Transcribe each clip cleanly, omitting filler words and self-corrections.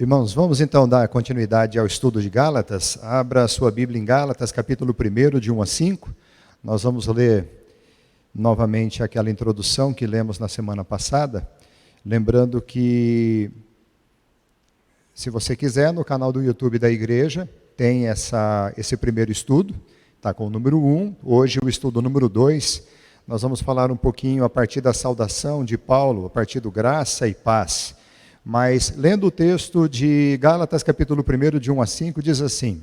Irmãos, vamos então dar continuidade ao estudo de Gálatas. Abra a sua Bíblia em Gálatas, capítulo 1, de 1 a 5. Nós vamos ler novamente aquela introdução que lemos na semana passada. Lembrando que, se você quiser, no canal do YouTube da igreja, tem esse primeiro estudo, está com o número 1. Hoje o estudo número 2. Nós vamos falar um pouquinho a partir da saudação de Paulo, a partir do graça e paz. Mas, lendo o texto de Gálatas, capítulo 1, de 1 a 5, diz assim: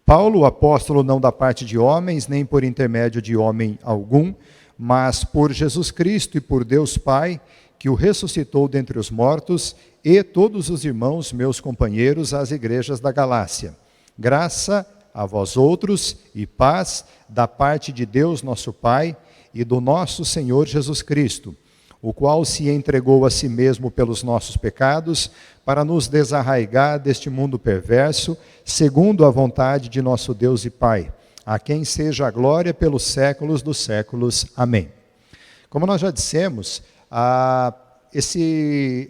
Paulo, apóstolo não da parte de homens, nem por intermédio de homem algum, mas por Jesus Cristo e por Deus Pai, que o ressuscitou dentre os mortos, e todos os irmãos, meus companheiros, às igrejas da Galácia. Graça a vós outros e paz da parte de Deus nosso Pai e do nosso Senhor Jesus Cristo, o qual se entregou a si mesmo pelos nossos pecados, para nos desarraigar deste mundo perverso, segundo a vontade de nosso Deus e Pai, a quem seja a glória pelos séculos dos séculos. Amém. Como nós já dissemos, esse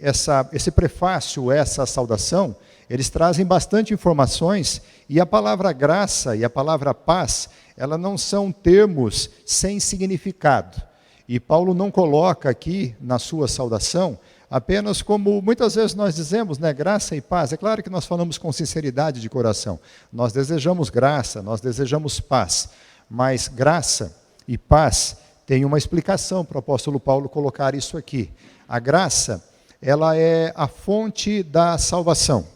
prefácio, essa saudação, eles trazem bastante informações, e a palavra graça e a palavra paz, elas não são termos sem significado. E Paulo não coloca aqui na sua saudação apenas como muitas vezes nós dizemos, né, graça e paz. É claro que nós falamos com sinceridade de coração. Nós desejamos graça, nós desejamos paz. Mas graça e paz tem uma explicação para o apóstolo Paulo colocar isso aqui. A graça, ela é a fonte da salvação.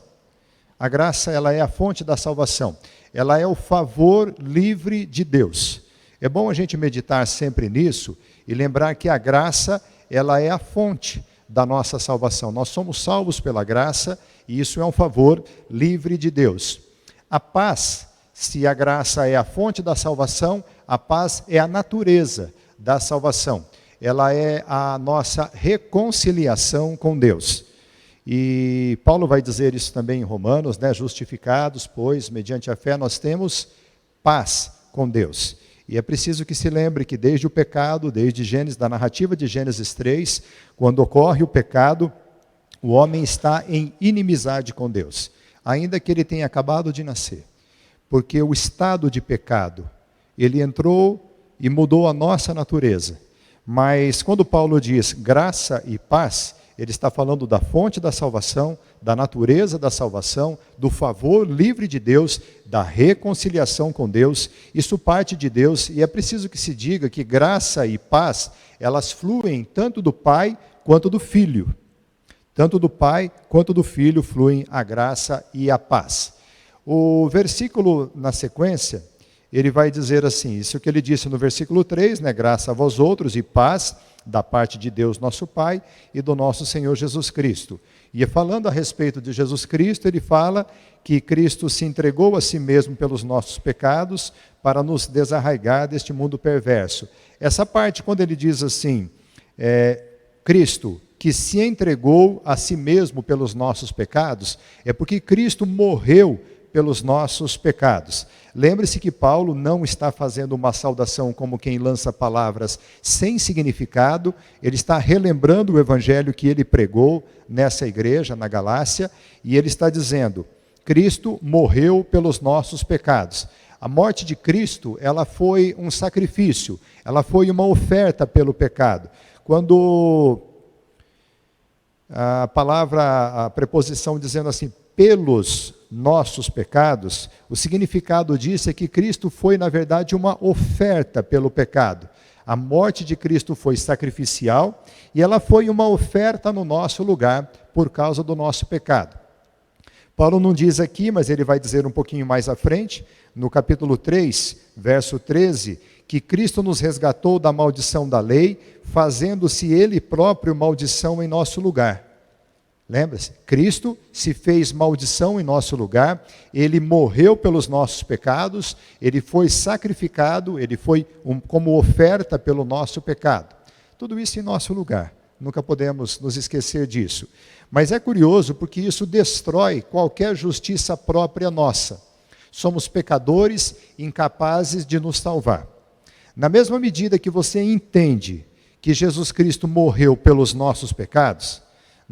A graça, ela é a fonte da salvação. Ela é o favor livre de Deus. É bom a gente meditar sempre nisso e lembrar que a graça, ela é a fonte da nossa salvação. Nós somos salvos pela graça e isso é um favor livre de Deus. A paz, se a graça é a fonte da salvação, a paz é a natureza da salvação. Ela é a nossa reconciliação com Deus. E Paulo vai dizer isso também em Romanos, né? Justificados, pois, mediante a fé, nós temos paz com Deus. E é preciso que se lembre que desde o pecado, desde Gênesis, da narrativa de Gênesis 3, quando ocorre o pecado, o homem está em inimizade com Deus, ainda que ele tenha acabado de nascer. Porque o estado de pecado, ele entrou e mudou a nossa natureza. Mas quando Paulo diz graça e paz, ele está falando da fonte da salvação, da natureza da salvação, do favor livre de Deus, da reconciliação com Deus. Isso parte de Deus e é preciso que se diga que graça e paz, elas fluem tanto do Pai quanto do Filho. Tanto do Pai quanto do Filho fluem a graça e a paz. O versículo na sequência, ele vai dizer assim, isso que ele disse no versículo 3, né, graça a vós outros e paz da parte de Deus nosso Pai e do nosso Senhor Jesus Cristo. E falando a respeito de Jesus Cristo, ele fala que Cristo se entregou a si mesmo pelos nossos pecados para nos desarraigar deste mundo perverso. Essa parte, quando ele diz assim, Cristo que se entregou a si mesmo pelos nossos pecados, é porque Cristo morreu pelos nossos pecados. Lembre-se que Paulo não está fazendo uma saudação como quem lança palavras sem significado, ele está relembrando o evangelho que ele pregou nessa igreja, na Galácia, e ele está dizendo, Cristo morreu pelos nossos pecados. A morte de Cristo, ela foi um sacrifício, ela foi uma oferta pelo pecado. Quando a preposição dizendo assim, pelos nossos pecados, o significado disso é que Cristo foi, na verdade, uma oferta pelo pecado. A morte de Cristo foi sacrificial e ela foi uma oferta no nosso lugar por causa do nosso pecado. Paulo não diz aqui, mas ele vai dizer um pouquinho mais à frente, no capítulo 3, verso 13, que Cristo nos resgatou da maldição da lei, fazendo-se Ele próprio maldição em nosso lugar. Lembra-se? Cristo se fez maldição em nosso lugar, Ele morreu pelos nossos pecados, Ele foi sacrificado, Ele foi como oferta pelo nosso pecado. Tudo isso em nosso lugar, nunca podemos nos esquecer disso. Mas é curioso porque isso destrói qualquer justiça própria nossa. Somos pecadores incapazes de nos salvar. Na mesma medida que você entende que Jesus Cristo morreu pelos nossos pecados,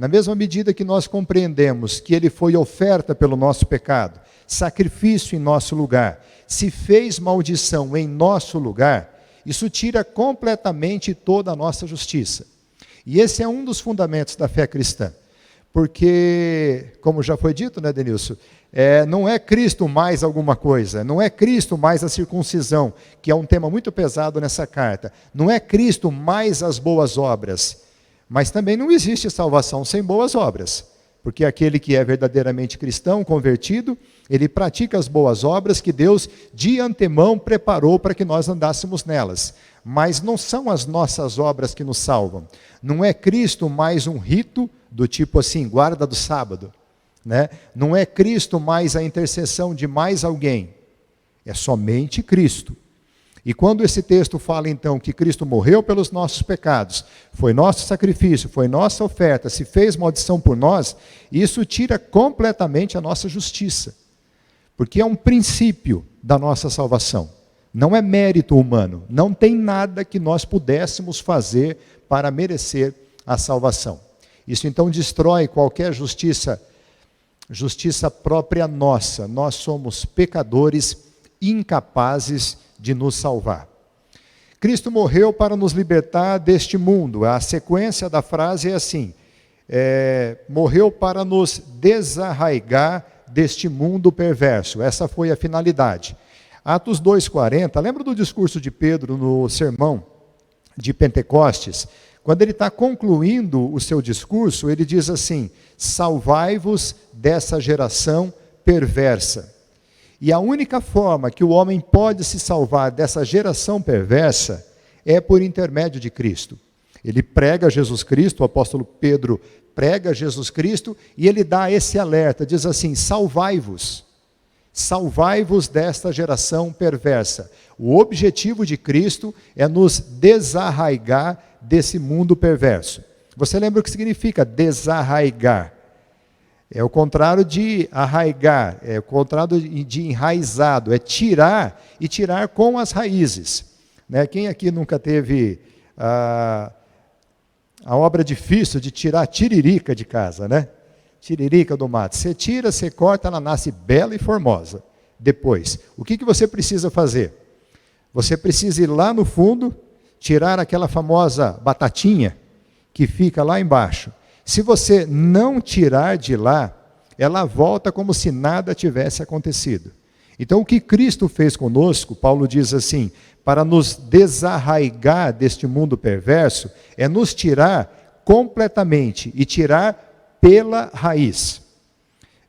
Na mesma medida que nós compreendemos que ele foi oferta pelo nosso pecado, sacrifício em nosso lugar, se fez maldição em nosso lugar, isso tira completamente toda a nossa justiça. E esse é um dos fundamentos da fé cristã. Porque, como já foi dito, né, Denilson, não é Cristo mais alguma coisa, não é Cristo mais a circuncisão, que é um tema muito pesado nessa carta, não é Cristo mais as boas obras, mas também não existe salvação sem boas obras, porque aquele que é verdadeiramente cristão, convertido, ele pratica as boas obras que Deus de antemão preparou para que nós andássemos nelas, mas não são as nossas obras que nos salvam, não é Cristo mais um rito do tipo assim, guarda do sábado, né? Não é Cristo mais a intercessão de mais alguém, é somente Cristo. E quando esse texto fala então que Cristo morreu pelos nossos pecados, foi nosso sacrifício, foi nossa oferta, se fez maldição por nós, isso tira completamente a nossa justiça, porque é um princípio da nossa salvação, não é mérito humano, não tem nada que nós pudéssemos fazer para merecer a salvação. Isso então destrói qualquer justiça própria nossa. Nós somos pecadores incapazes de nos salvar. Cristo morreu para nos libertar deste mundo. A sequência da frase é assim, morreu para nos desarraigar deste mundo perverso. Essa foi a finalidade. Atos 2,40, lembra do discurso de Pedro no sermão de Pentecostes? Quando ele está concluindo o seu discurso, ele diz assim, salvai-vos dessa geração perversa. E a única forma que o homem pode se salvar dessa geração perversa é por intermédio de Cristo. Ele prega Jesus Cristo, o apóstolo Pedro prega Jesus Cristo, e ele dá esse alerta, diz assim, salvai-vos desta geração perversa. O objetivo de Cristo é nos desarraigar desse mundo perverso. Você lembra o que significa desarraigar? É o contrário de arraigar, é o contrário de enraizado, é tirar e tirar com as raízes. Né? Quem aqui nunca teve a obra difícil de tirar tiririca de casa, né? Tiririca do mato. Você tira, você corta, ela nasce bela e formosa. Depois, o que você precisa fazer? Você precisa ir lá no fundo, tirar aquela famosa batatinha que fica lá embaixo. Se você não tirar de lá, ela volta como se nada tivesse acontecido. Então, o que Cristo fez conosco, Paulo diz assim, para nos desarraigar deste mundo perverso, é nos tirar completamente e tirar pela raiz.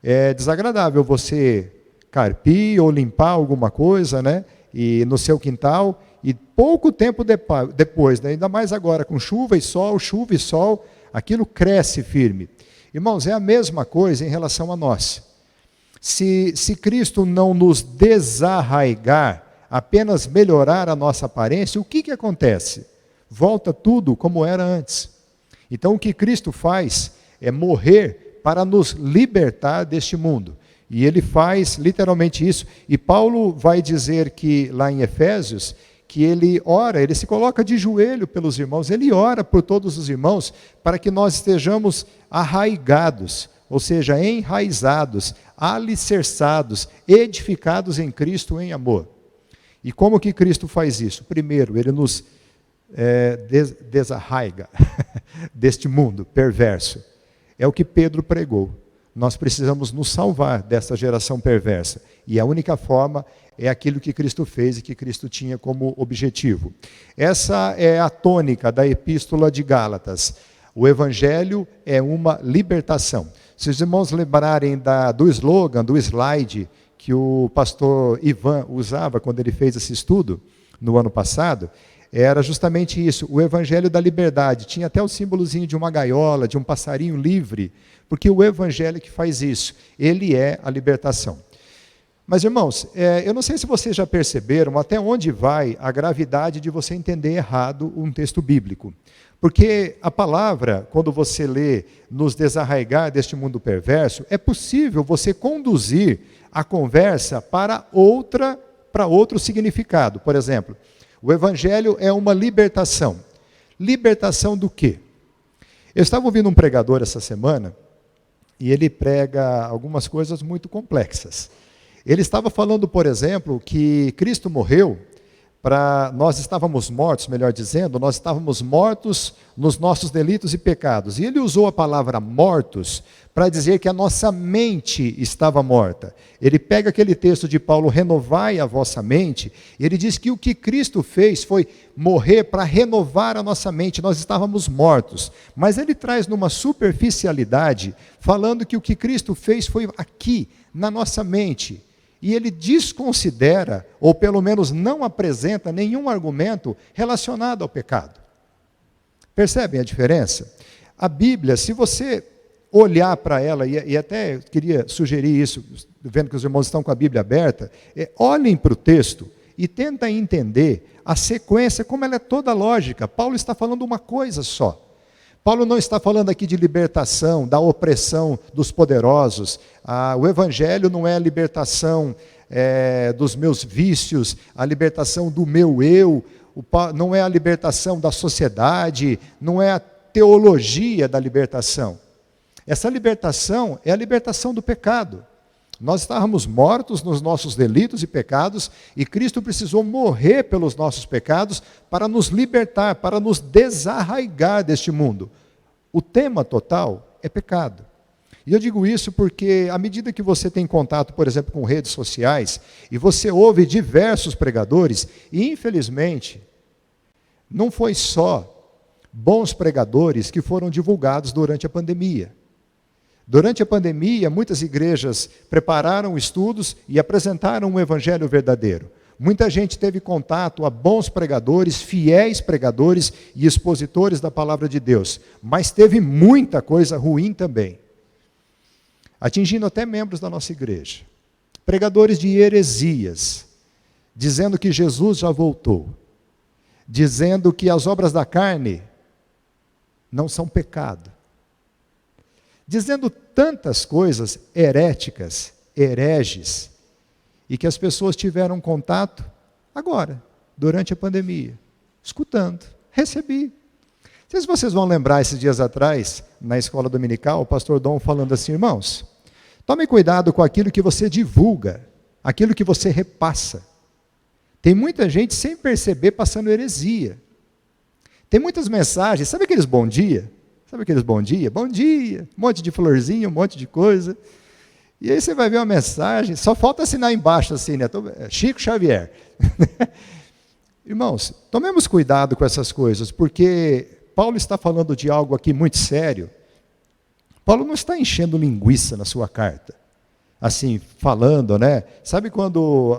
É desagradável você carpir ou limpar alguma coisa, né? E no seu quintal, e pouco tempo depois, né? Ainda mais agora com chuva e sol, aquilo cresce firme. Irmãos, é a mesma coisa em relação a nós. Se Cristo não nos desarraigar, apenas melhorar a nossa aparência, o que acontece? Volta tudo como era antes. Então o que Cristo faz é morrer para nos libertar deste mundo. E ele faz literalmente isso. E Paulo vai dizer que lá em Efésios, que ele ora, ele se coloca de joelho pelos irmãos, ele ora por todos os irmãos, para que nós estejamos arraigados, ou seja, enraizados, alicerçados, edificados em Cristo em amor. E como que Cristo faz isso? Primeiro, ele nos desarraiga deste mundo perverso. É o que Pedro pregou. Nós precisamos nos salvar dessa geração perversa. E a única forma é aquilo que Cristo fez e que Cristo tinha como objetivo. Essa é a tônica da Epístola de Gálatas. O Evangelho é uma libertação. Se os irmãos lembrarem do slogan, do slide, que o pastor Ivan usava quando ele fez esse estudo, no ano passado, era justamente isso, o Evangelho da liberdade. Tinha até o símbolozinho de uma gaiola, de um passarinho livre, porque o Evangelho que faz isso, ele é a libertação. Mas, irmãos, eu não sei se vocês já perceberam até onde vai a gravidade de você entender errado um texto bíblico. Porque a palavra, quando você lê, nos desarraigar deste mundo perverso, é possível você conduzir a conversa para outro significado. Por exemplo, o Evangelho é uma libertação. Libertação do quê? Eu estava ouvindo um pregador essa semana, e ele prega algumas coisas muito complexas. Ele estava falando, por exemplo, que Cristo morreu nós estávamos mortos, melhor dizendo, nós estávamos mortos nos nossos delitos e pecados. E ele usou a palavra mortos para dizer que a nossa mente estava morta. Ele pega aquele texto de Paulo, renovai a vossa mente, e ele diz que o que Cristo fez foi morrer para renovar a nossa mente, nós estávamos mortos. Mas ele traz numa superficialidade, falando que o que Cristo fez foi aqui, na nossa mente. E ele desconsidera, ou pelo menos não apresenta nenhum argumento relacionado ao pecado. Percebem a diferença? A Bíblia, se você olhar para ela, e até queria sugerir isso, vendo que os irmãos estão com a Bíblia aberta, olhem para o texto e tentem entender a sequência, como ela é toda lógica. Paulo está falando uma coisa só. Paulo não está falando aqui de libertação, da opressão dos poderosos. O Evangelho não é a libertação dos meus vícios, a libertação do meu eu, não é a libertação da sociedade, não é a teologia da libertação. Essa libertação é a libertação do pecado. Nós estávamos mortos nos nossos delitos e pecados, e Cristo precisou morrer pelos nossos pecados para nos libertar, para nos desarraigar deste mundo. O tema total é pecado. E eu digo isso porque, à medida que você tem contato, por exemplo, com redes sociais, e você ouve diversos pregadores, e infelizmente, não foi só bons pregadores que foram divulgados durante a pandemia. Durante a pandemia, muitas igrejas prepararam estudos e apresentaram um evangelho verdadeiro. Muita gente teve contato a bons pregadores, fiéis pregadores e expositores da palavra de Deus. Mas teve muita coisa ruim também, atingindo até membros da nossa igreja. Pregadores de heresias, dizendo que Jesus já voltou, dizendo que as obras da carne não são pecado, dizendo tantas coisas heréticas, hereges, e que as pessoas tiveram contato agora, durante a pandemia, escutando, recebi. Não sei se vocês vão lembrar, esses dias atrás, na escola dominical, o pastor Dom falando assim: irmãos, tome cuidado com aquilo que você divulga, aquilo que você repassa. Tem muita gente sem perceber passando heresia. Tem muitas mensagens, sabe aqueles bom dia? Sabe aqueles bom dia? Bom dia, um monte de florzinha, um monte de coisa. E aí você vai ver uma mensagem, só falta assinar embaixo assim, né? Chico Xavier. Irmãos, tomemos cuidado com essas coisas, porque Paulo está falando de algo aqui muito sério. Paulo não está enchendo linguiça na sua carta, assim, falando, né? Sabe quando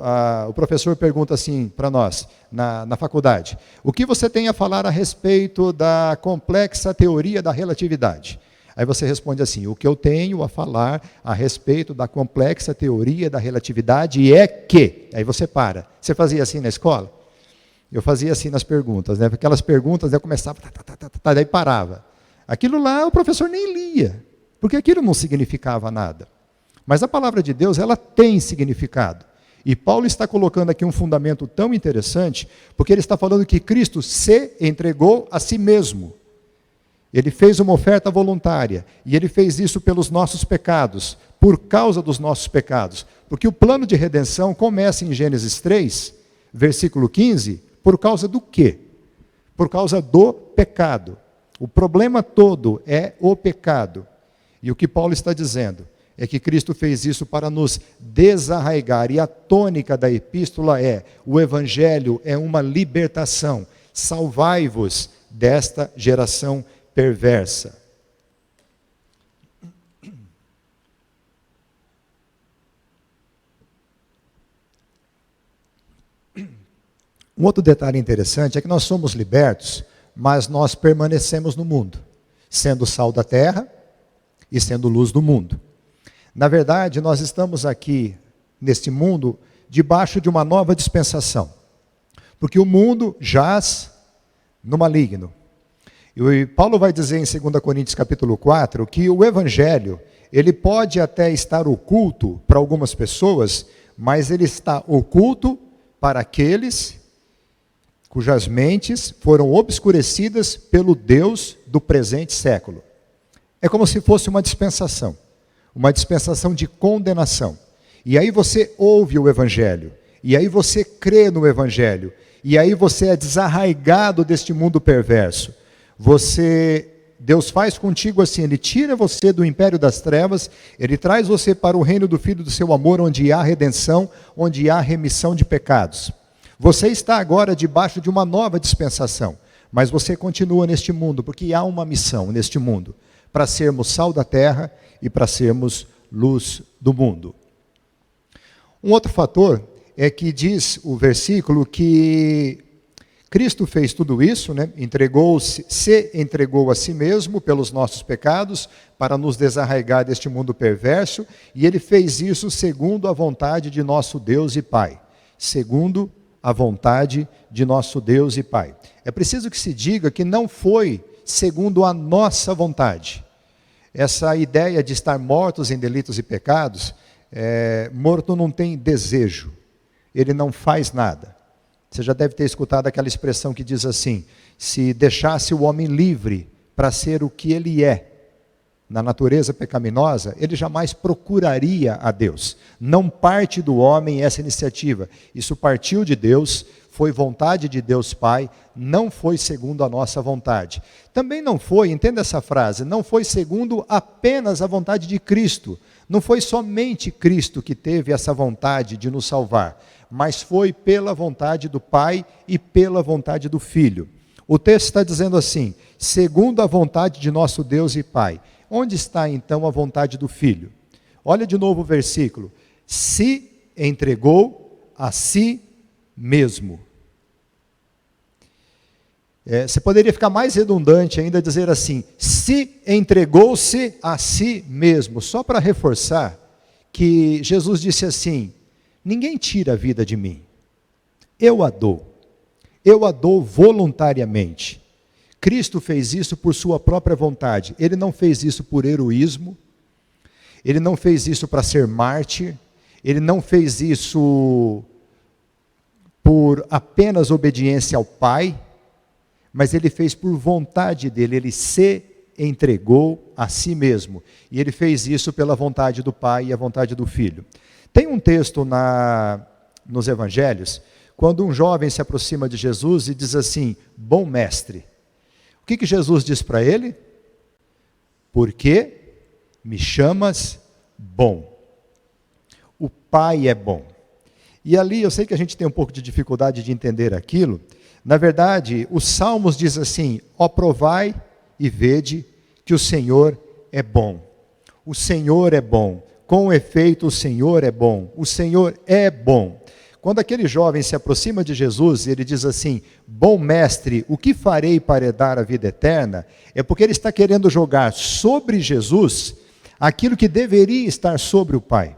o professor pergunta assim para nós, na faculdade: o que você tem a falar a respeito da complexa teoria da relatividade? Aí você responde assim: o que eu tenho a falar a respeito da complexa teoria da relatividade é que... Aí você para. Você fazia assim na escola? Eu fazia assim nas perguntas, né? Aquelas perguntas, eu começava, daí parava. Aquilo lá o professor nem lia, porque aquilo não significava nada. Mas a palavra de Deus, ela tem significado. E Paulo está colocando aqui um fundamento tão interessante, porque ele está falando que Cristo se entregou a si mesmo. Ele fez uma oferta voluntária, e ele fez isso pelos nossos pecados, por causa dos nossos pecados. Porque o plano de redenção começa em Gênesis 3, versículo 15, por causa do quê? Por causa do pecado. O problema todo é o pecado. E o que Paulo está dizendo é que Cristo fez isso para nos desarraigar. E a tônica da epístola é: o evangelho é uma libertação. Salvai-vos desta geração perversa. Um outro detalhe interessante é que nós somos libertos, mas nós permanecemos no mundo, sendo sal da terra e sendo luz do mundo. Na verdade, nós estamos aqui, neste mundo, debaixo de uma nova dispensação, porque o mundo jaz no maligno. E Paulo vai dizer em 2 Coríntios capítulo 4, que o evangelho, ele pode até estar oculto para algumas pessoas, mas ele está oculto para aqueles cujas mentes foram obscurecidas pelo Deus do presente século. É como se fosse uma dispensação de condenação. E aí você ouve o Evangelho, e aí você crê no Evangelho, e aí você é desarraigado deste mundo perverso. Deus faz contigo assim, Ele tira você do império das trevas, Ele traz você para o reino do Filho do seu amor, onde há redenção, onde há remissão de pecados. Você está agora debaixo de uma nova dispensação, mas você continua neste mundo, porque há uma missão neste mundo, para sermos sal da terra e para sermos luz do mundo. Um outro fator é que diz o versículo que Cristo fez tudo isso, né? Se entregou a si mesmo pelos nossos pecados, para nos desarraigar deste mundo perverso, e Ele fez isso segundo a vontade de nosso Deus e Pai. Segundo a vontade de nosso Deus e Pai. É preciso que se diga que não foi segundo a nossa vontade. Essa ideia de estar mortos em delitos e pecados, morto não tem desejo, ele não faz nada. Você já deve ter escutado aquela expressão que diz assim: se deixasse o homem livre para ser o que ele é, na natureza pecaminosa, ele jamais procuraria a Deus. Não parte do homem essa iniciativa. Isso partiu de Deus, foi vontade de Deus Pai, não foi segundo a nossa vontade. Também não foi, entenda essa frase, não foi segundo apenas a vontade de Cristo. Não foi somente Cristo que teve essa vontade de nos salvar, mas foi pela vontade do Pai e pela vontade do Filho. O texto está dizendo assim: segundo a vontade de nosso Deus e Pai. Onde está então a vontade do Filho? Olha de novo o versículo. Se entregou a si mesmo. Você poderia ficar mais redundante ainda, dizer assim: se entregou-se a si mesmo. Só para reforçar que Jesus disse assim: ninguém tira a vida de mim, eu a dou voluntariamente. Cristo fez isso por sua própria vontade. Ele não fez isso por heroísmo, ele não fez isso para ser mártir, ele não fez isso por apenas obediência ao Pai, mas ele fez por vontade dele, ele se entregou a si mesmo. E ele fez isso pela vontade do Pai e a vontade do Filho. Tem um texto nos Evangelhos, quando um jovem se aproxima de Jesus e diz assim: bom mestre. O que Jesus diz para ele? Por que me chamas bom? O Pai é bom. E ali eu sei que a gente tem um pouco de dificuldade de entender aquilo. Na verdade, os Salmos diz assim: ó, provai e vede que o Senhor é bom. O Senhor é bom. Com efeito, o Senhor é bom. O Senhor é bom. Quando aquele jovem se aproxima de Jesus e ele diz assim: bom mestre, o que farei para herdar a vida eterna? É porque ele está querendo jogar sobre Jesus aquilo que deveria estar sobre o Pai.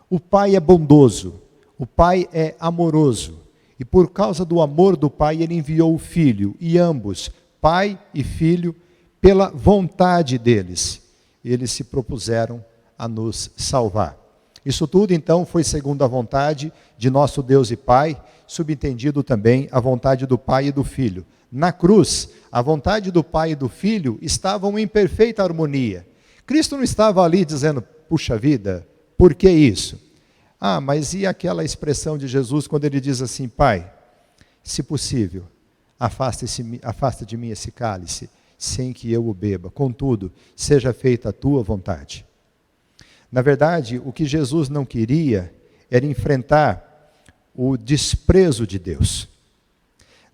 O Pai é bondoso, o Pai é amoroso, e por causa do amor do Pai ele enviou o Filho, e ambos, Pai e Filho, pela vontade deles, eles se propuseram a nos salvar. Isso tudo, então, foi segundo a vontade de nosso Deus e Pai, subentendido também a vontade do Pai e do Filho. Na cruz, a vontade do Pai e do Filho estavam em perfeita harmonia. Cristo não estava ali dizendo: puxa vida, por que isso? Ah, mas e aquela expressão de Jesus quando ele diz assim: Pai, se possível, afasta de mim esse cálice, sem que eu o beba. Contudo, seja feita a tua vontade. Na verdade, o que Jesus não queria era enfrentar o desprezo de Deus.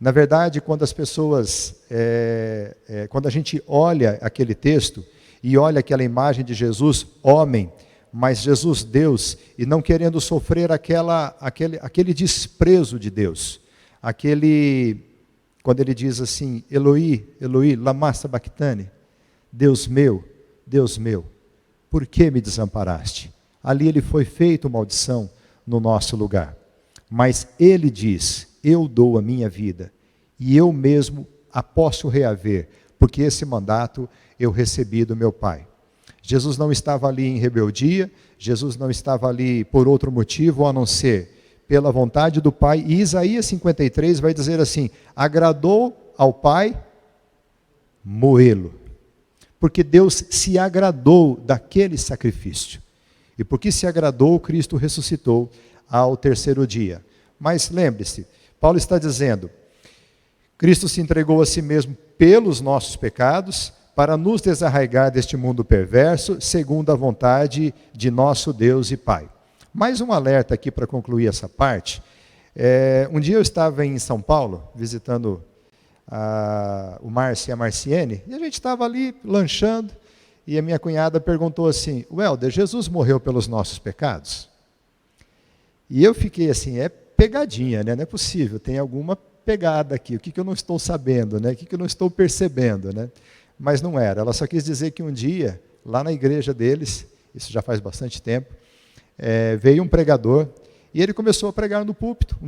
Na verdade, quando as pessoas, quando a gente olha aquele texto e olha aquela imagem de Jesus, homem, mas Jesus Deus, e não querendo sofrer aquele desprezo de Deus, quando ele diz assim: Eloi, Eloi, lama sabachthani, Deus meu, por que me desamparaste? Ali ele foi feito maldição no nosso lugar. Mas ele diz: eu dou a minha vida, e eu mesmo a posso reaver, porque esse mandato eu recebi do meu Pai. Jesus não estava ali em rebeldia, Jesus não estava ali por outro motivo, a não ser pela vontade do Pai. E Isaías 53 vai dizer assim: agradou ao Pai moê-lo. Porque Deus se agradou daquele sacrifício. E porque se agradou, Cristo ressuscitou ao terceiro dia. Mas lembre-se, Paulo está dizendo, Cristo se entregou a si mesmo pelos nossos pecados, para nos desarraigar deste mundo perverso, segundo a vontade de nosso Deus e Pai. Mais um alerta aqui para concluir essa parte. Um dia eu estava em São Paulo, visitando o Márcio e a Marciene, e a gente estava ali lanchando, e a minha cunhada perguntou assim, Welder, Jesus morreu pelos nossos pecados? E eu fiquei assim, é pegadinha, né? Não é possível, tem alguma pegada aqui, o que eu não estou sabendo, né? O que eu não estou percebendo, né? Mas não era, ela só quis dizer que um dia, lá na igreja deles, isso já faz bastante tempo, veio um pregador, e ele começou a pregar no púlpito, um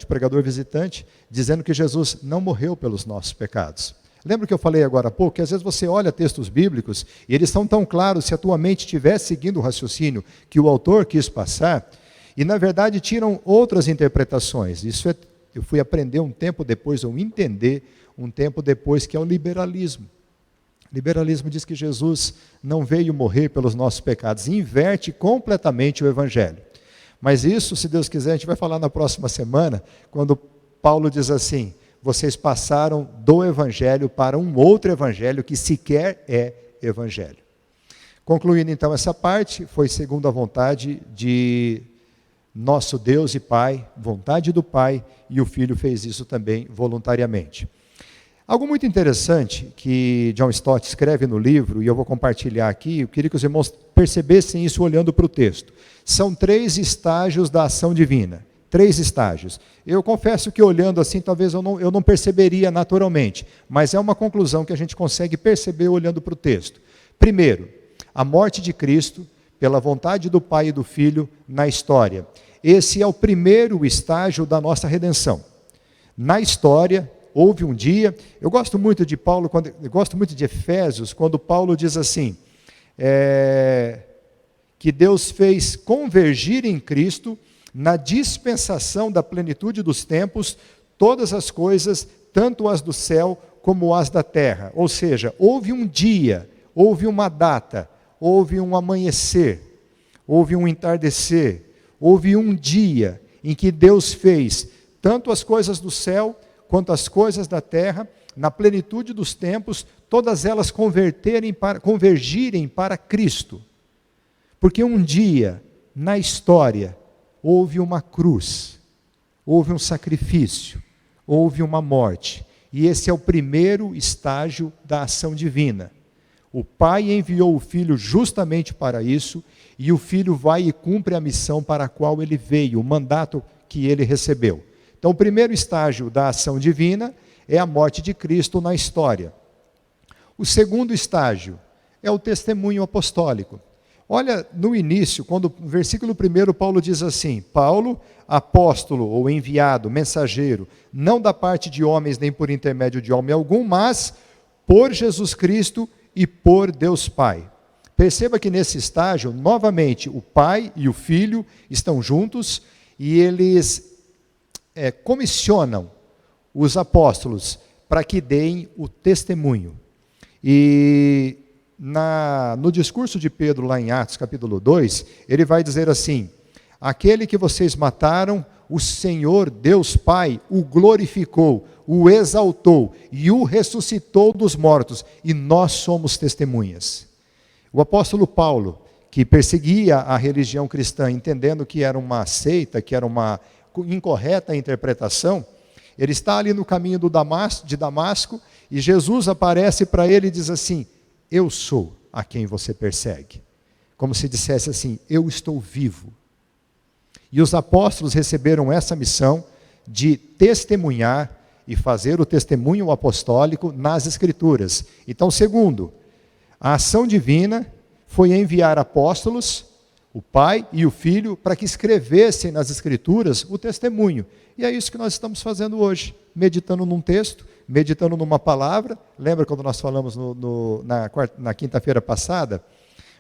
pregador visitante, dizendo que Jesus não morreu pelos nossos pecados. Lembra que eu falei agora há pouco, que às vezes você olha textos bíblicos, e eles são tão claros, se a tua mente estiver seguindo o raciocínio que o autor quis passar, e na verdade tiram outras interpretações. Isso eu fui aprender um tempo depois, ou entender um tempo depois, que é o liberalismo. O liberalismo diz que Jesus não veio morrer pelos nossos pecados, inverte completamente o evangelho. Mas isso, se Deus quiser, a gente vai falar na próxima semana, quando Paulo diz assim, vocês passaram do evangelho para um outro evangelho que sequer é evangelho. Concluindo então essa parte, foi segundo a vontade de nosso Deus e Pai, vontade do Pai, e o Filho fez isso também voluntariamente. Algo muito interessante que John Stott escreve no livro, e eu vou compartilhar aqui, eu queria que os irmãos percebessem isso olhando para o texto. São 3 estágios da ação divina, 3 estágios. Eu confesso que olhando assim, talvez eu não perceberia naturalmente, mas é uma conclusão que a gente consegue perceber olhando para o texto. Primeiro, a morte de Cristo, pela vontade do Pai e do Filho, na história. Esse é o primeiro estágio da nossa redenção. Na história, houve um dia, eu gosto muito de Paulo, eu gosto muito de Efésios, quando Paulo diz assim, que Deus fez convergir em Cristo, na dispensação da plenitude dos tempos, todas as coisas, tanto as do céu como as da terra. Ou seja, houve um dia, houve uma data, houve um amanhecer, houve um entardecer, houve um dia em que Deus fez tanto as coisas do céu, quanto as coisas da terra, na plenitude dos tempos, todas elas convergirem para Cristo. Porque um dia, na história, houve uma cruz, houve um sacrifício, houve uma morte. E esse é o primeiro estágio da ação divina. O Pai enviou o Filho justamente para isso, e o Filho vai e cumpre a missão para a qual ele veio, o mandato que ele recebeu. Então, o primeiro estágio da ação divina é a morte de Cristo na história. O segundo estágio é o testemunho apostólico. Olha, no início, quando no versículo 1, Paulo diz assim, Paulo, apóstolo ou enviado, mensageiro, não da parte de homens nem por intermédio de homem algum, mas por Jesus Cristo e por Deus Pai. Perceba que nesse estágio, novamente, o Pai e o Filho estão juntos e eles comissionam os apóstolos para que deem o testemunho. E no discurso de Pedro, lá em Atos capítulo 2, ele vai dizer assim, aquele que vocês mataram, o Senhor Deus Pai o glorificou, o exaltou e o ressuscitou dos mortos, e nós somos testemunhas. O apóstolo Paulo, que perseguia a religião cristã, entendendo que era uma seita, que era uma incorreta interpretação, ele está ali no caminho de Damasco, e Jesus aparece para ele e diz assim, eu sou a quem você persegue. Como se dissesse assim, eu estou vivo. E os apóstolos receberam essa missão de testemunhar e fazer o testemunho apostólico nas Escrituras. Então, segundo, a ação divina foi enviar apóstolos, o Pai e o Filho, para que escrevessem nas Escrituras o testemunho. E é isso que nós estamos fazendo hoje, meditando num texto, meditando numa palavra. Lembra quando nós falamos na quinta-feira passada?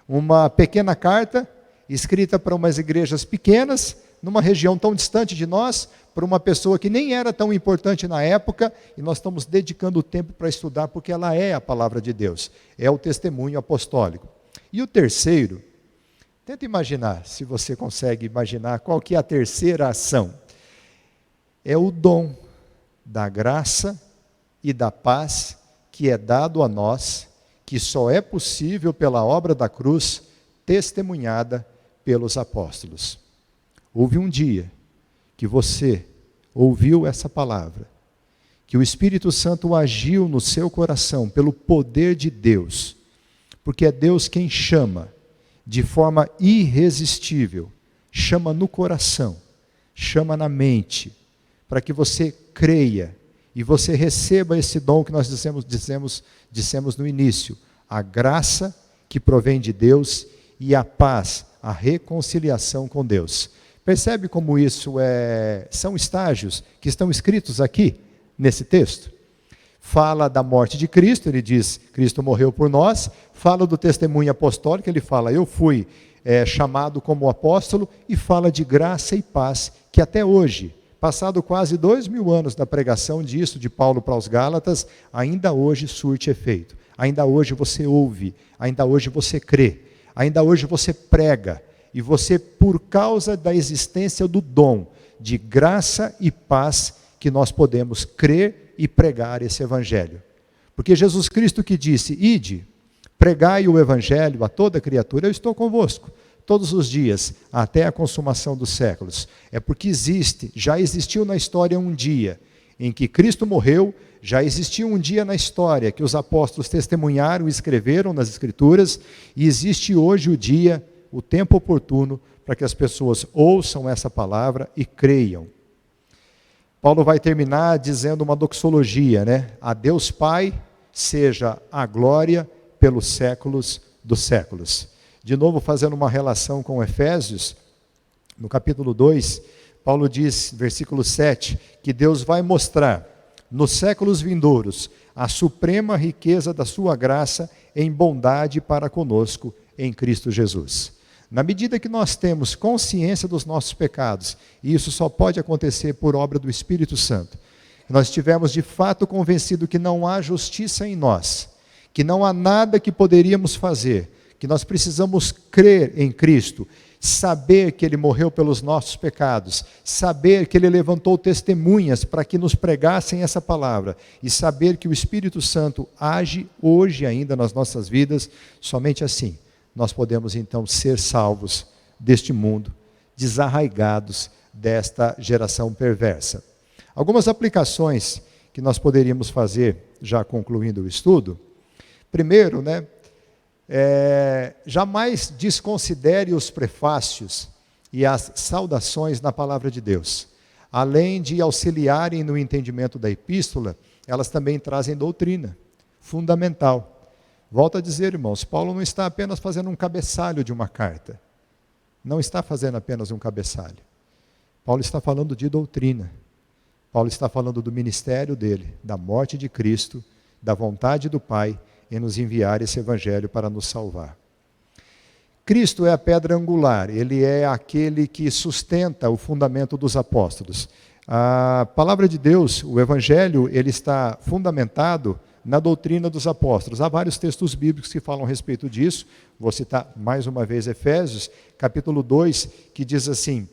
Uma pequena carta, escrita para umas igrejas pequenas, numa região tão distante de nós, para uma pessoa que nem era tão importante na época, e nós estamos dedicando tempo para estudar, porque ela é a palavra de Deus, é o testemunho apostólico. E o terceiro, tenta imaginar, se você consegue imaginar, qual que é a terceira ação. É o dom da graça e da paz que é dado a nós, que só é possível pela obra da cruz, testemunhada pelos apóstolos. Houve um dia que você ouviu essa palavra, que o Espírito Santo agiu no seu coração pelo poder de Deus, porque é Deus quem chama de forma irresistível, chama no coração, chama na mente, para que você creia e você receba esse dom que nós dissemos no início, a graça que provém de Deus e a paz, a reconciliação com Deus. Percebe como isso são estágios que estão escritos aqui, nesse texto? Fala da morte de Cristo, ele diz, Cristo morreu por nós. Fala do testemunho apostólico, ele fala, eu fui chamado como apóstolo. E fala de graça e paz, que até hoje, passado quase 2000 anos da pregação disso, de Paulo para os Gálatas, ainda hoje surte efeito. Ainda hoje você ouve, ainda hoje você crê, ainda hoje você prega. E você, por causa da existência do dom de graça e paz, que nós podemos crer e pregar esse evangelho. Porque Jesus Cristo que disse, ide, pregai o evangelho a toda criatura, eu estou convosco, todos os dias, até a consumação dos séculos. É porque já existiu na história um dia em que Cristo morreu, já existiu um dia na história que os apóstolos testemunharam e escreveram nas Escrituras, e existe hoje o dia, o tempo oportuno para que as pessoas ouçam essa palavra e creiam. Paulo vai terminar dizendo uma doxologia, né? A Deus Pai seja a glória pelos séculos dos séculos. De novo, fazendo uma relação com Efésios, no capítulo 2, Paulo diz, versículo 7, que Deus vai mostrar nos séculos vindouros a suprema riqueza da sua graça em bondade para conosco em Cristo Jesus. Na medida que nós temos consciência dos nossos pecados, e isso só pode acontecer por obra do Espírito Santo, nós estivermos de fato convencidos que não há justiça em nós, que não há nada que poderíamos fazer, que nós precisamos crer em Cristo, saber que Ele morreu pelos nossos pecados, saber que Ele levantou testemunhas para que nos pregassem essa palavra, e saber que o Espírito Santo age hoje ainda nas nossas vidas, somente assim nós podemos então ser salvos deste mundo, desarraigados desta geração perversa. Algumas aplicações que nós poderíamos fazer, já concluindo o estudo. Primeiro, jamais desconsidere os prefácios e as saudações na palavra de Deus. Além de auxiliarem no entendimento da epístola, elas também trazem doutrina fundamental. Volto a dizer, irmãos, Paulo não está apenas fazendo um cabeçalho de uma carta. Não está fazendo apenas um cabeçalho. Paulo está falando de doutrina. Paulo está falando do ministério dele, da morte de Cristo, da vontade do Pai em nos enviar esse evangelho para nos salvar. Cristo é a pedra angular, ele é aquele que sustenta o fundamento dos apóstolos. A palavra de Deus, o evangelho, ele está fundamentado na doutrina dos apóstolos. Há vários textos bíblicos que falam a respeito disso. Vou citar mais uma vez Efésios, capítulo 2, que diz assim: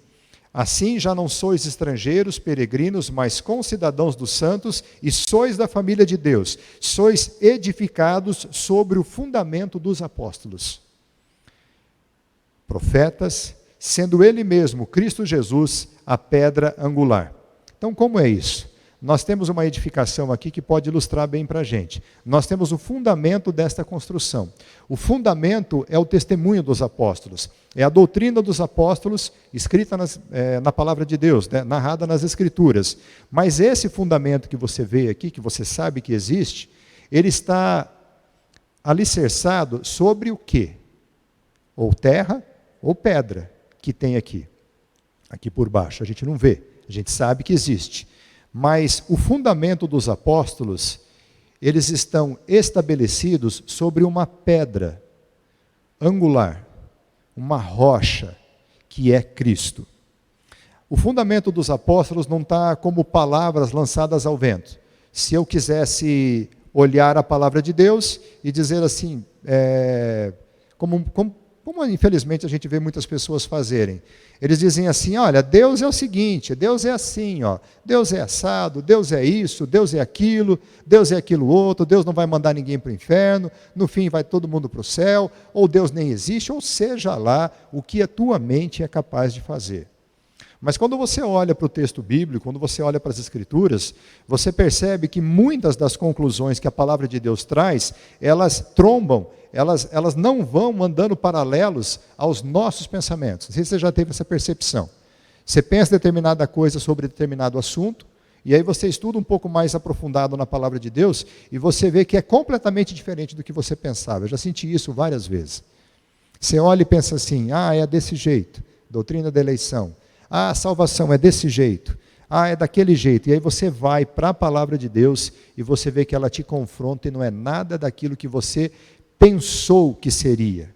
assim já não sois estrangeiros, peregrinos, mas concidadãos dos santos, e sois da família de Deus, sois edificados sobre o fundamento dos apóstolos, profetas, sendo Ele mesmo, Cristo Jesus, a pedra angular. Então, como é isso? Nós temos uma edificação aqui que pode ilustrar bem para a gente. Nós temos o fundamento desta construção. O fundamento é o testemunho dos apóstolos. É a doutrina dos apóstolos, escrita na palavra de Deus, narrada nas Escrituras. Mas esse fundamento que você vê aqui, que você sabe que existe, ele está alicerçado sobre o quê? Ou terra ou pedra que tem aqui. Aqui por baixo, a gente não vê, a gente sabe que existe. Mas o fundamento dos apóstolos, eles estão estabelecidos sobre uma pedra angular, uma rocha, que é Cristo. O fundamento dos apóstolos não está como palavras lançadas ao vento. Se eu quisesse olhar a palavra de Deus e dizer assim, como infelizmente a gente vê muitas pessoas fazerem. Eles dizem assim, olha, Deus é o seguinte, Deus é assim, ó, Deus é assado, Deus é isso, Deus é aquilo outro, Deus não vai mandar ninguém para o inferno, no fim vai todo mundo para o céu, ou Deus nem existe, ou seja lá o que a tua mente é capaz de fazer. Mas quando você olha para o texto bíblico, quando você olha para as Escrituras, você percebe que muitas das conclusões que a palavra de Deus traz, elas trombam, elas não vão andando paralelos aos nossos pensamentos. Não sei se você já teve essa percepção. Você pensa determinada coisa sobre determinado assunto, e aí você estuda um pouco mais aprofundado na palavra de Deus, e você vê que é completamente diferente do que você pensava. Eu já senti isso várias vezes. Você olha e pensa assim, é desse jeito, doutrina da eleição. A salvação é desse jeito. É daquele jeito. E aí você vai para a palavra de Deus e você vê que ela te confronta e não é nada daquilo que você pensou que seria.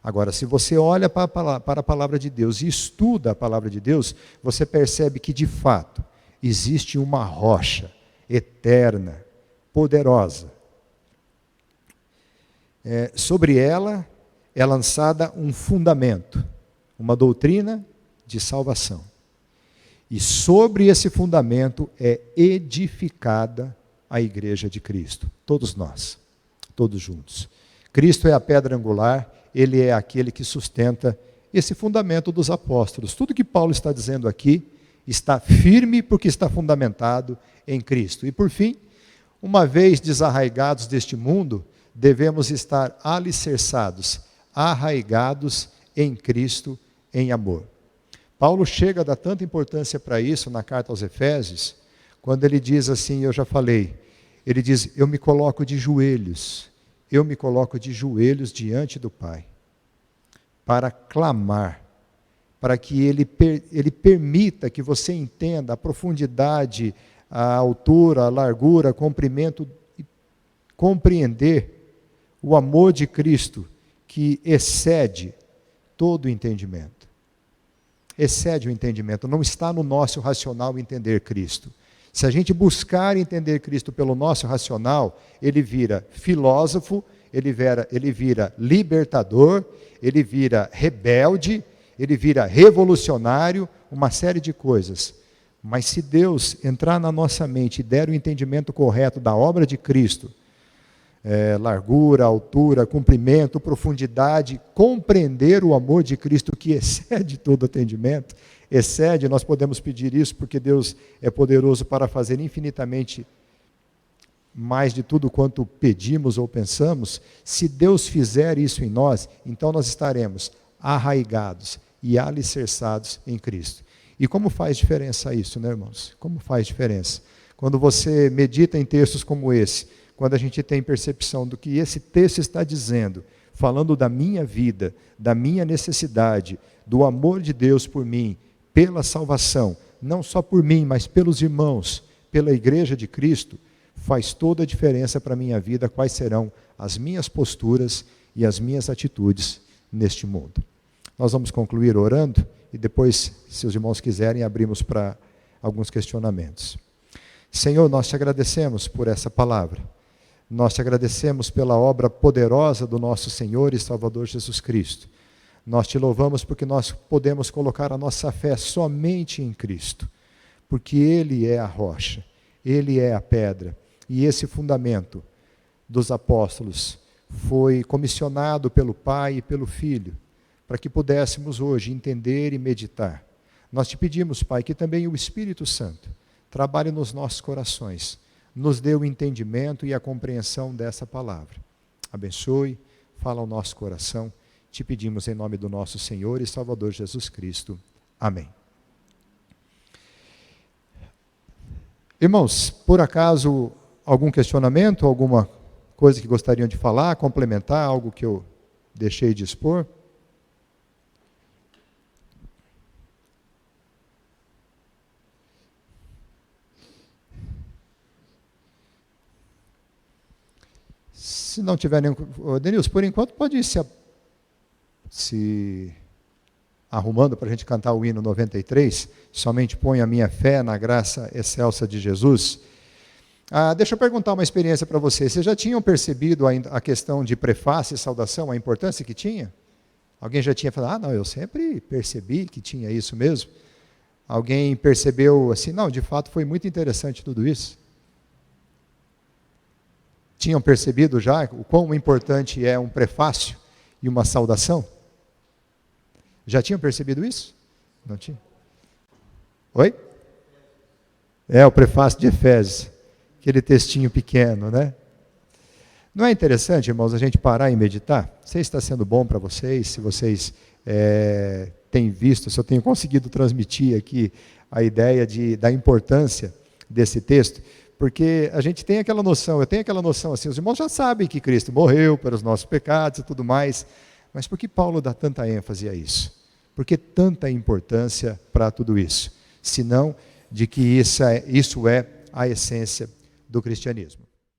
Agora, se você olha para a palavra de Deus e estuda a palavra de Deus, você percebe que, de fato, existe uma rocha eterna, poderosa. Sobre ela é lançada um fundamento, uma doutrina de salvação. E sobre esse fundamento é edificada a igreja de Cristo. Todos nós, todos juntos. Cristo é a pedra angular, ele é aquele que sustenta esse fundamento dos apóstolos. Tudo que Paulo está dizendo aqui está firme porque está fundamentado em Cristo. E por fim, uma vez desarraigados deste mundo, devemos estar alicerçados, arraigados em Cristo, em amor. Paulo chega a dar tanta importância para isso na carta aos Efésios, quando ele diz assim, eu já falei, ele diz, eu me coloco de joelhos diante do Pai, para clamar, para que ele permita que você entenda a profundidade, a altura, a largura, o comprimento, e compreender o amor de Cristo, que excede todo o entendimento. Excede o entendimento, não está no nosso racional entender Cristo. Se a gente buscar entender Cristo pelo nosso racional, ele vira filósofo, ele vira libertador, ele vira rebelde, ele vira revolucionário, uma série de coisas. Mas se Deus entrar na nossa mente e der o entendimento correto da obra de Cristo, largura, altura, comprimento, profundidade, compreender o amor de Cristo que excede todo entendimento, nós podemos pedir isso porque Deus é poderoso para fazer infinitamente mais de tudo quanto pedimos ou pensamos. Se Deus fizer isso em nós, então nós estaremos arraigados e alicerçados em Cristo. E como faz diferença isso, né, irmãos? Como faz diferença? Quando você medita em textos como esse, quando a gente tem percepção do que esse texto está dizendo, falando da minha vida, da minha necessidade, do amor de Deus por mim, pela salvação, não só por mim, mas pelos irmãos, pela igreja de Cristo, faz toda a diferença para a minha vida, quais serão as minhas posturas e as minhas atitudes neste mundo. Nós vamos concluir orando e depois, se os irmãos quiserem, abrimos para alguns questionamentos. Senhor, nós te agradecemos por essa palavra. Nós te agradecemos pela obra poderosa do nosso Senhor e Salvador Jesus Cristo. Nós te louvamos porque nós podemos colocar a nossa fé somente em Cristo, porque Ele é a rocha, Ele é a pedra, e esse fundamento dos apóstolos foi comissionado pelo Pai e pelo Filho, para que pudéssemos hoje entender e meditar. Nós te pedimos, Pai, que também o Espírito Santo trabalhe nos nossos corações, nos dê o entendimento e a compreensão dessa palavra. Abençoe, fala ao nosso coração. Te pedimos em nome do nosso Senhor e Salvador Jesus Cristo. Amém. Irmãos, por acaso, algum questionamento, alguma coisa que gostariam de falar, complementar, algo que eu deixei de expor? Se não tiver nenhum... Denilson, por enquanto pode se arrumando para a gente cantar o hino 93, somente ponho a minha fé na graça excelsa de Jesus. Deixa eu perguntar uma experiência para vocês. Vocês já tinham percebido a questão de prefácio e saudação, a importância que tinha? Alguém já tinha falado, não, eu sempre percebi que tinha isso mesmo? Alguém percebeu assim, não, de fato foi muito interessante tudo isso? Tinham percebido já o quão importante é um prefácio e uma saudação? Já tinham percebido isso? Não tinha? Oi? O prefácio de Efésios, aquele textinho pequeno, né? Não é interessante, irmãos, a gente parar e meditar? Não sei se está sendo bom para vocês, se vocês têm visto, se eu tenho conseguido transmitir aqui a ideia da importância desse texto, porque a gente tem aquela noção, eu tenho aquela noção assim, os irmãos já sabem que Cristo morreu pelos nossos pecados e tudo mais, mas por que Paulo dá tanta ênfase a isso? Por que tanta importância para tudo isso? Senão de que isso é a essência do cristianismo.